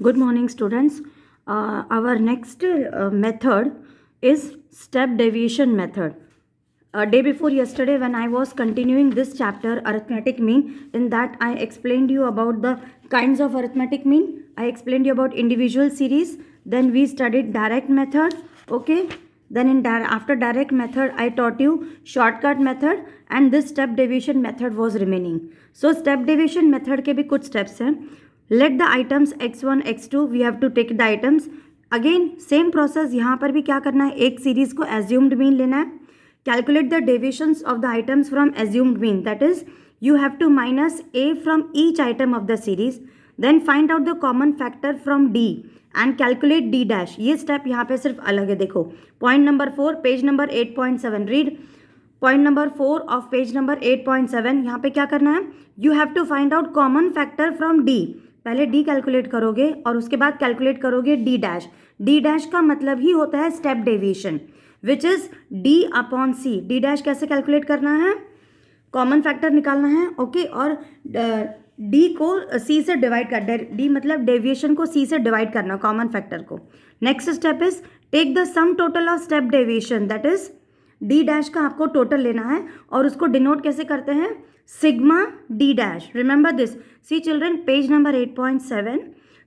Good morning, students. Our next method is step deviation method. Day before yesterday, when I was continuing this chapter, arithmetic mean, in that I explained you about the kinds of arithmetic mean. I explained you about individual series. Then we studied direct method. Okay. Then after direct method, I taught you shortcut method, and this step deviation method was remaining. So step deviation method के भी कुछ steps हैं. Let the items x1 x2, we have to take the items. Again same process, यहाँ पर भी क्या करना है, एक सीरीज को assumed mean लेना है. Calculate the deviations of the items from assumed mean, that is you have to minus a from each item of the series. Then find out the common factor from d and calculate d dash. ये step यहाँ पे सिर्फ अलग है. देखो point number 4 page number 8.7 read. Point number 4 of page number 8.7. यहाँ पे क्या करना है, you have to find out common factor from D. पहले डी कैलकुलेट करोगे और उसके बाद कैलकुलेट करोगे डी डैश. डी डैश का मतलब ही होता है step deviation, which is D upon C. D dash कैसे कैलकुलेट करना है, कॉमन फैक्टर निकालना है. ओके और डी को सी से डिवाइड कर, डी मतलब डेविएशन को सी से डिवाइड करना कॉमन फैक्टर को. Next step is take the sum total of step deviation, that is D dash का आपको टोटल लेना है और उसको डिनोट कैसे करते हैं, sigma D dash. Remember this. See children page number 8.7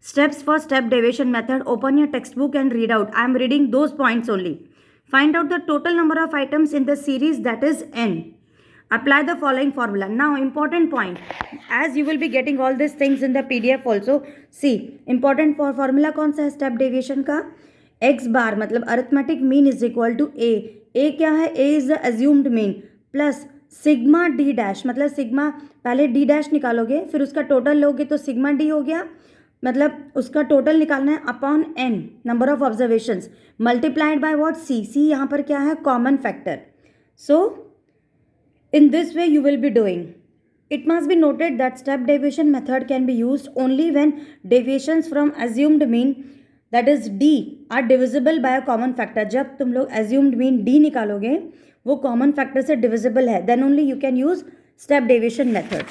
steps for step deviation method. Open your textbook and read out. I am reading those points only. Find out the total number of items in the series, that is n. Apply the following formula. Now important point, as you will be getting all these things in the PDF also. See important formula कौन सा है step deviation का, x bar मतलब arithmetic mean is equal to A. A क्या है, A is the assumed mean plus sigma D dash, मतलब sigma पहले D dash निकालोगे फिर उसका टोटल लोगे तो सिग्मा डी हो गया, मतलब उसका टोटल निकालना है upon N number of observations multiplied by what, C. C यहाँ पर क्या है, common factor. So in this way you will be doing. It must be noted that step deviation method can be used only when deviations from assumed mean, that is d, are divisible by a common factor. जब तुम लोग assumed mean d निकालोगे वो common factor से divisible है, then only you can use step deviation method.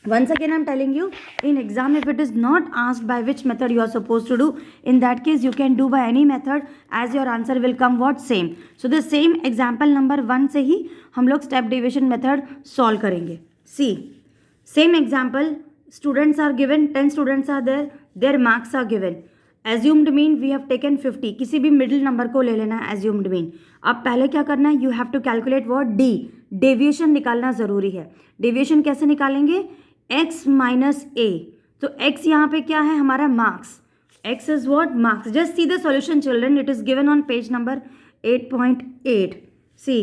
Once again I am telling you, in exam if it is not asked by which method you are supposed to do, in that case you can do by any method as your answer will come what, same. So the same example number 1 से ही हम लोग step deviation method solve करेंगे. See same example, students are given, 10 students are there, their marks are given. assumed mean we have taken 50. किसी भी middle number को ले लेना है assumed mean. अब पहले क्या करना है, you have to calculate what, d. Deviation निकालना ज़रूरी है. डेविएशन कैसे निकालेंगे, x माइनस ए. तो x यहाँ पे क्या है, हमारा marks. x is what, marks. Just see the solution children, it is given on page number 8.8. See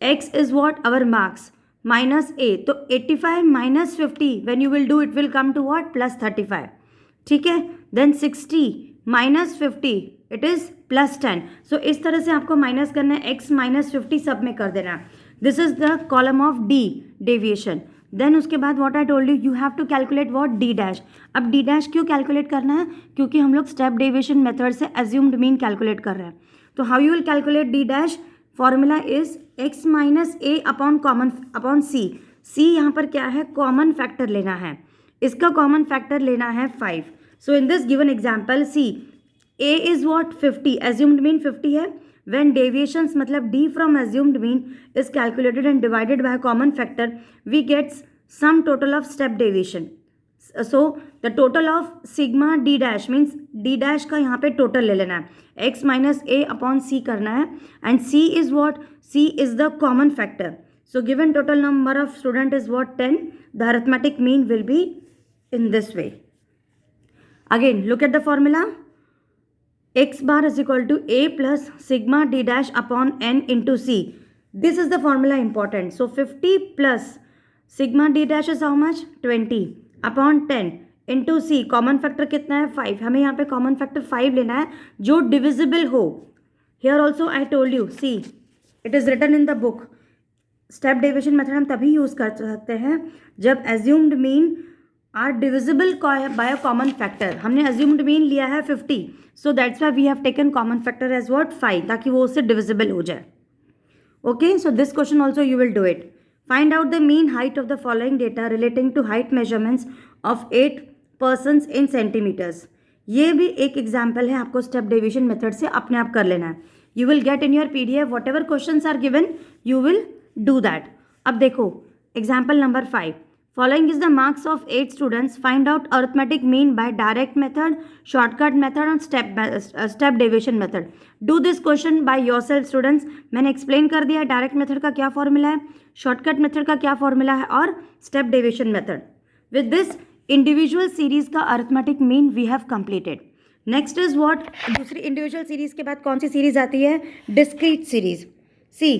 x is what, our marks, minus A. तो 85 minus 50 when you will do it will come to what, plus 35. ठीक है. Then 60 minus 50 it is plus 10. So इस तरह से आपको minus करना है, x minus 50 सब में कर देना. This is the column of D deviation. Then उसके बाद what I told you, you have to calculate what, D dash. अब डी डैश क्यों कैलकुलेट करना है, क्योंकि हम लोग स्टेप डेविएशन मेथड से एज्यूम्ड मीन कैलकुलेट कर रहे हैं. तो how you will calculate D dash, formula is x minus A upon common upon C. C यहाँ पर क्या है, कॉमन फैक्टर लेना है, इसका कॉमन फैक्टर लेना है 5. So in this given example C A is what, 50, assumed mean 50 है. When deviations मतलब d from assumed mean is calculated and divided by a common factor, we get sum total of step deviation. So the total of sigma d dash means d dash का यहाँ पे total ले लेना है, x minus a upon c करना है, and c is what, c is the common factor. So given total number of student is what, 10. The arithmetic mean will be in this way. Again look at the formula. x bar is equal to a plus sigma d dash upon n into c. This is the formula important. So 50 plus sigma d dash is how much, 20 upon 10 into c. Common factor कितना है, 5. हमें यहाँ पे common factor 5 लेना है जो divisible हो. Here also I told you, see it is written in the book. Step deviation method हम तभी यूज़ कर सकते हैं जब assumed mean are divisible by a common factor. हमने एज्यूम्ड मीन लिया है 50, so that's why we have taken common factor as what, 5, ताकि वो उससे डिविजिबल हो जाए. Okay, so this question also you will do it. Find out the mean height of the following data relating to height measurements of 8 persons in centimeters. ये भी एक example है, आपको स्टेप डेविएशन मेथड से अपने आप कर लेना है. You will get in your PDF whatever question are given, you will do that. अब देखो example number 5. Following is the marks of 8 students. Find out arithmetic mean by direct method, shortcut method and step deviation method. Do this question by yourself students. मैंने explain कर दिया direct method का क्या formula है, shortcut method का क्या formula है और step deviation method. With this individual series का arithmetic mean we have completed. Next is what? दूसरी individual series के बाद कौन सी series आती है? Discrete series. See,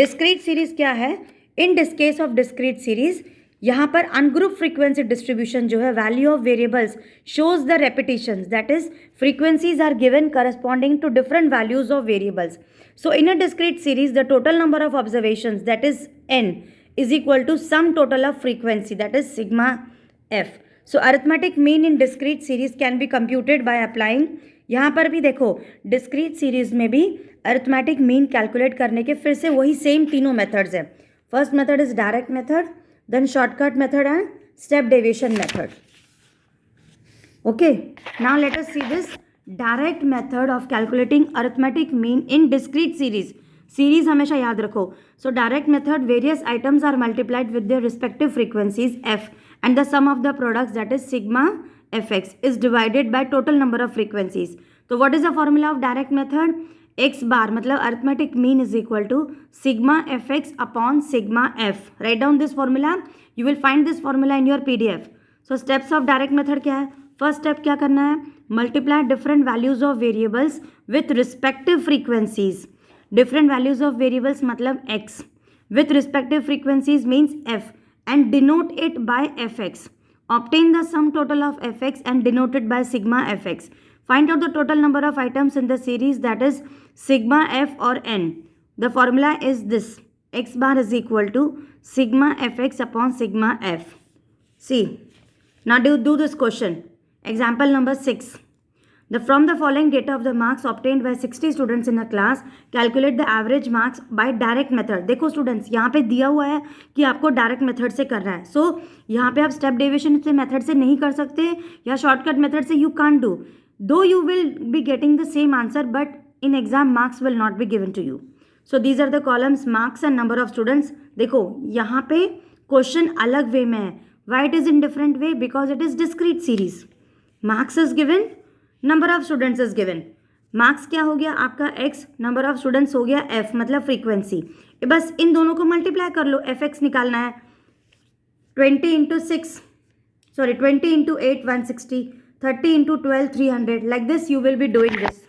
discrete series क्या है? In this case of discrete series यहाँ पर अनग्रुप फ्रीक्वेंसी डिस्ट्रीब्यूशन जो है, value of variables shows the repetitions, that is frequencies are given corresponding to different values of variables. So in a discrete series the total number of observations that is n is equal to sum total of frequency that is sigma f. So arithmetic mean in discrete series can be computed by applying. यहाँ पर भी देखो discrete series में भी arithmetic mean calculate करने के फिर से वही सेम तीनों मेथड्स हैं. First method is direct method, then shortcut method and step deviation method. Okay, now let us see this direct method of calculating arithmetic mean in discrete series. Series हमेशा याद रखो. So direct method, various items are multiplied with their respective frequencies f and the sum of the products that is sigma fx is divided by total number of frequencies. So what is the formula of direct method? x bar मतलब arithmetic mean is equal to sigma fx upon sigma f. Write down this formula. You will find this formula in your PDF. So steps of direct method क्या है? First step क्या करना है? Multiply different values of variables with respective frequencies. Different values of variables मतलब x with respective frequencies means f and denote it by fx. Obtain the sum total of fx and denote it by sigma fx. Find out the total number of items in the series that is sigma f or n. The formula is this. X bar is equal to sigma fx upon sigma f. See. Now do this question. Example number 6. From the following data of the marks obtained by 60 students in a class, calculate the average marks by direct method. देखो students, यहाँ पे दिया हुआ है कि आपको direct method से करना है. So यहाँ पे आप step deviation से method से नहीं कर सकते या shortcut method से you can't do. Though you will be getting the same answer, but in exam marks will not be given to you. So these are the columns marks and number of students. देखो यहाँ पे question अलग वे में है. Why it is in different way? Because it is discrete series. Marks is given, number of students is given. Marks क्या हो गया आपका x, number of students हो गया f मतलब फ्रीक्वेंसी. बस इन दोनों को मल्टीप्लाई कर लो, fx निकालना है. 20 into 6, sorry 20 into 8 160, 30 into 12 300. Like this you will be doing this.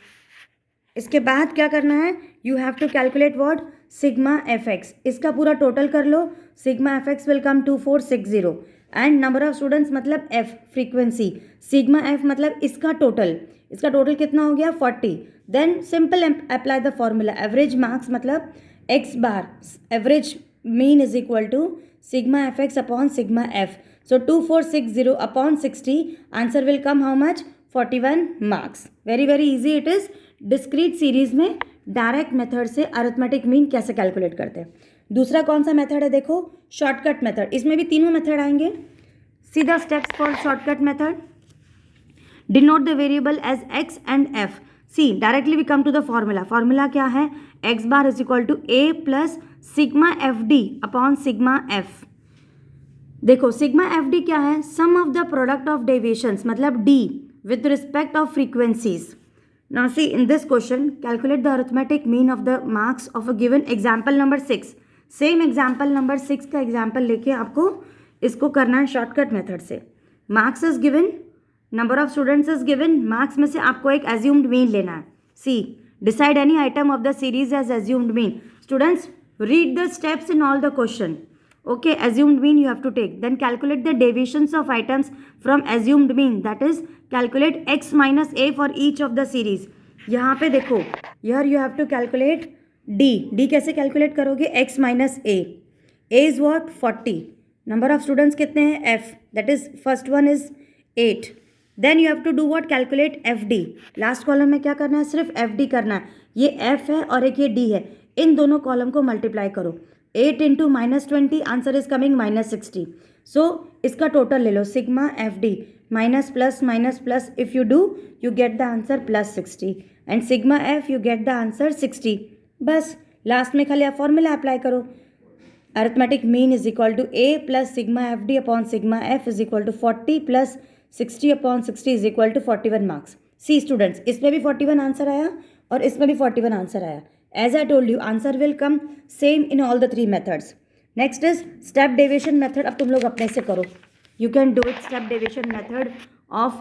इसके बाद क्या करना है? You have to calculate what? Sigma fx. इसका पूरा टोटल कर लो. Sigma fx will come 2460 and number of students मतलब f फ्रीक्वेंसी. सिग्मा f मतलब इसका टोटल कितना हो गया? 40. Then simple apply the formula. Average marks मतलब x bar average mean is equal to sigma fx upon sigma f. So 2460 upon 60, answer will come how much? 41 marks. Very very easy it is. Discrete series में direct method से arithmetic mean कैसे calculate करते हैं. दूसरा कौन सा method है? देखो शॉर्टकट मेथड. इसमें भी तीनों मेथड आएंगे. सीधा steps for shortcut method. Denote the variable as x and f. See directly we come to the formula. Formula क्या है? x bar is equal to a plus sigma F D upon sigma F. देखो sigma F D क्या है? Sum of the product of deviations मतलब d with respect of frequencies. Now see in this question calculate the arithmetic mean of the marks of a given example number 6. Same example number 6 का example लेके आपको इसको करना है shortcut method से. Marks is given, number of students is given. Marks में से आपको एक एज्यूम्ड मीन लेना है. See decide any item of the series as assumed mean. Students read the steps in all the question. Okay, assumed mean you have to take. Then calculate the deviations of items from assumed mean. That is, calculate x minus a for each of the series. यहाँ पे देखो, here you have to calculate d. d कैसे calculate करोगे? x minus a. a is what? 40. Number of students कितने हैं? f. That is, first one is 8. Then you have to do what? Calculate fd. Last column में क्या करना है? सिर्फ fd करना है. ये f है और एक ये d है. इन दोनों कॉलम को मल्टीप्लाई करो. 8 into -20 answer is coming -60. So इसका टोटल ले लो sigma F D. minus plus, if you do you get the answer plus 60 and sigma f you get the answer 60. बस लास्ट में खाली आप फॉर्मूला अप्लाई करो, arithmetic mean is equal to a plus sigma F D upon sigma F is equal to 40 plus 60 upon 60 is equal to 41 marks. See students, इसमें भी 41 answer आया और इसमें भी 41 आंसर आया. As I told you answer will come same in all the 3 methods. Next is step deviation method. अब तुम लोग अपने से करो. You can do it step deviation method of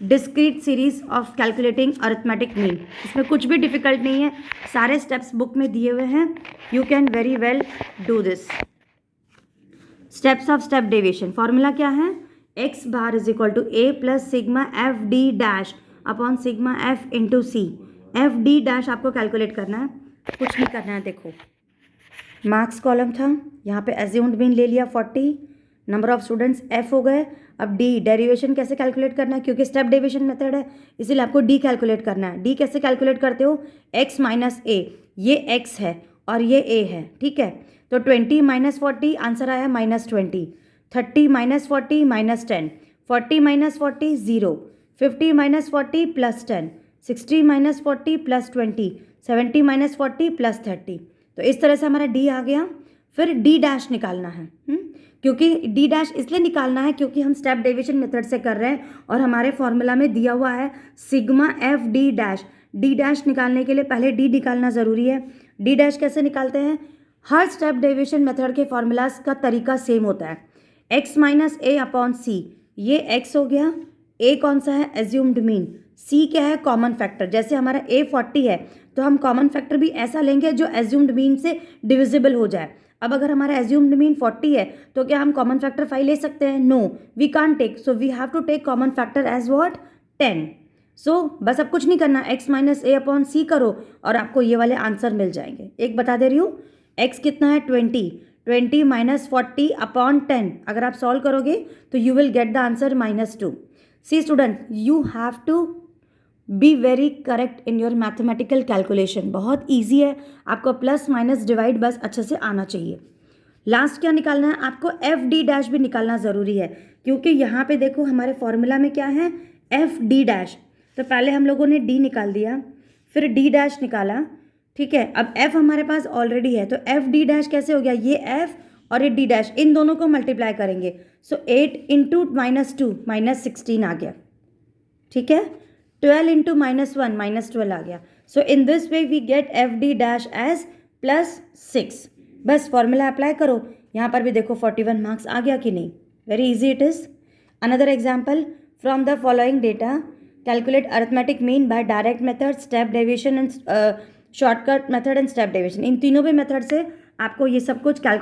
discrete series of calculating arithmetic mean. इसमें कुछ भी difficult नहीं है, सारे स्टेप्स बुक में दिए हुए हैं. You can very well do this. Steps of step deviation. Formula क्या है? x bar is equal to a plus sigma F D dash upon sigma F into C. F D dash आपको calculate करना है, कुछ नहीं करना है. देखो मार्क्स कॉलम था, यहाँ पे एज्यूम्ड मीन ले लिया 40, नंबर ऑफ स्टूडेंट्स f हो गए. अब d डेरिवेशन कैसे कैलकुलेट करना है, क्योंकि स्टेप डेविएशन मेथड है इसीलिए आपको d कैलकुलेट करना है. d कैसे कैलकुलेट करते हो? x माइनस a, ये x है और ये a है, ठीक है. तो 20 माइनस 40 आंसर आया -20. 30 minus 40 -10. 40 minus 40 0. 50 minus 40 plus 10. 60 minus 40 plus 20. 70 minus 40 plus 30. तो इस तरह से हमारा d आ गया. फिर d डैश निकालना है, क्योंकि d डैश इसलिए निकालना है क्योंकि हम स्टेप डेविएशन मेथड से कर रहे हैं और हमारे फॉर्मूला में दिया हुआ है sigma F D dash. d dash निकालने के लिए पहले d निकालना ज़रूरी है. d डैश कैसे निकालते हैं? हर स्टेप डेविएशन मेथड के फॉर्मूलाज का तरीका सेम होता है. x माइनस ए अपॉन सी, ये x हो गया. a कौन सा है? Assumed mean. c क्या है? Common factor. जैसे हमारा a 40 है तो हम कॉमन फैक्टर भी ऐसा लेंगे जो एज्यूम्ड मीन से डिविजिबल हो जाए. अब अगर हमारा एज्यूम्ड मीन 40 है तो क्या हम कॉमन फैक्टर 5 ले सकते हैं? No, we can't take. So we have to take common factor as what? 10. So बस अब कुछ नहीं करना, x minus A upon C करो और आपको ये वाले आंसर मिल जाएंगे. एक बता दे रही हूँ, x कितना है? 20 माइनस 40 अपॉन 10. अगर आप सॉल्व करोगे तो you will get the answer -2. See student, you have to be very correct in your mathematical calculation. बहुत ईजी है, आपको प्लस माइनस डिवाइड बस अच्छे से आना चाहिए. लास्ट क्या निकालना है? आपको एफ डी डैश भी निकालना ज़रूरी है, क्योंकि यहाँ पे देखो हमारे फॉर्मूला में क्या है? F D dash. तो पहले हम लोगों ने डी निकाल दिया, फिर डी डैश निकाला, ठीक है. अब एफ हमारे पास ऑलरेडी है, तो एफ डी डैश कैसे हो गया? ये एफ और ये डी डैश, इन दोनों को मल्टीप्लाई करेंगे. सो 8 इंटू -2 -16 आ गया, ठीक है. 12 इंटू -1 -12 आ गया. So in this way we get F D dash as +6. बस फॉर्मूला अप्लाई करो. यहाँ पर भी देखो 41 मार्क्स आ गया कि नहीं. Very easy it is. Another example, from the following data calculate arithmetic mean by direct method, step deviation and shortcut method and step deviation. इन तीनों भी मेथड से आपको ये सब कुछ